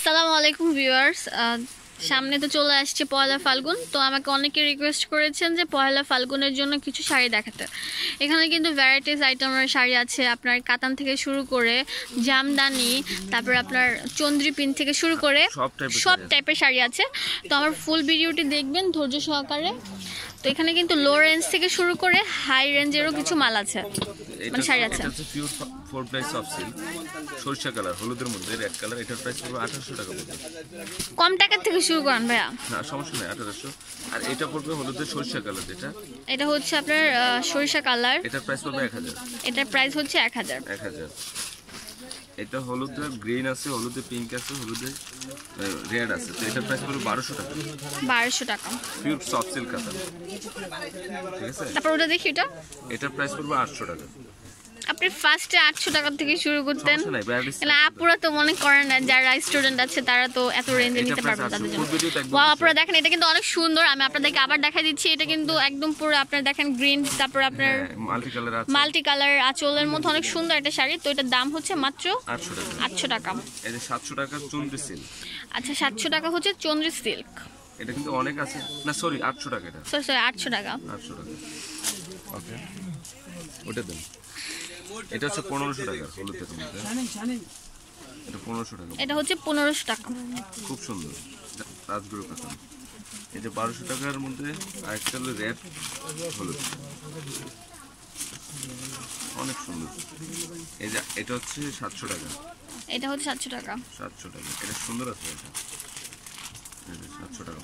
আসসালামু আলাইকুম ভিউয়ার্স, সামনে তো চলে আসছে পয়লা ফাল্গুন। তো আমাকে অনেকে রিকোয়েস্ট করেছেন যে পয়লা ফাল্গুনের জন্য কিছু শাড়ি দেখাতে। এখানে কিন্তু ভ্যারাইটিস আইটেমের শাড়ি আছে, আপনার কাতান থেকে শুরু করে জামদানি, তারপর আপনার চন্দ্রিপিন থেকে শুরু করে সব টাইপের শাড়ি আছে। তো আমার ফুল ভিডিওটি দেখবেন ধৈর্য সহকারে। তো এখানে কিন্তু লো রেঞ্জ থেকে শুরু করে হাই রেঞ্জেরও কিছু মাল আছে, মানে শাড়ি আছে। এটা হচ্ছে পিওর 4 প্লাই সফট সিল্ক, সরিষা কালার, হলুদের মধ্যে রেড কালার। এটার প্রাইস পড়বে 1800 টাকা পড়বে। কম টাকার থেকে শুরু করেন ভাইয়া? না সমস্যা নেই, 1800। আর এটা পড়বে হলুদের সরিষা কালার, যেটা এটা হচ্ছে আপনার সরিষা কালার। এটার প্রাইস পড়বে 1000। এটার প্রাইস হচ্ছে 1000। এটা হলুদে গ্রিন আছে, হলুদে পিঙ্ক আছে, হলুদে রেড আছে। তো এটার প্রাইস পড়বে 1200 টাকা। 1200 টাকা পিওর সফট সিল্ক কাতান, ঠিক আছে। তারপর ওটা দেখি, ওটা এটার প্রাইস পড়বে 800 টাকা। আপনি ফার্স্টে 800 টাকা থেকে শুরু করতেন, না আপুরা তো মনে করেন না, যারা স্টুডেন্ট আছে তারা তো এত রেঞ্জে নিতে পারবে না তাদের জন্য। ওয়াও, আপনারা দেখেন এটা কিন্তু অনেক সুন্দর। আমি আপনাদেরকে আবার দেখাই দিচ্ছি। এটা কিন্তু একদম পুরো আপনারা দেখেন গ্রিন, তারপর আপনার মাল্টি কালার আঁচলের মধ্যে অনেক সুন্দর একটা শাড়ি। তো এটার দাম হচ্ছে মাত্র 800 টাকা। এই যে 700 টাকা চন্দ্রি সিল্ক। আচ্ছা, 700 টাকা হচ্ছে চন্দ্রি সিল্ক। এটা কিন্তু অনেক আছে না, সরি 800 টাকা। এটা সরি 800 টাকা। 800 টাকা, ওকে ওটা দেন। এটা হচ্ছে 1500 টাকা হলুদের মধ্যে। এটা 1500 টাকা। এটা হচ্ছে 1500 টাকা। খুব সুন্দর রাজগুরু কাতান। এই যে 1200 টাকার মধ্যে আরেকটা হলো রেড হলুদ, অনেক সুন্দর। এই যে এটা হচ্ছে 700 টাকা। এটা হচ্ছে 700 টাকা। 700 টাকা, এটা সুন্দর আছে। এটা 700 টাকা।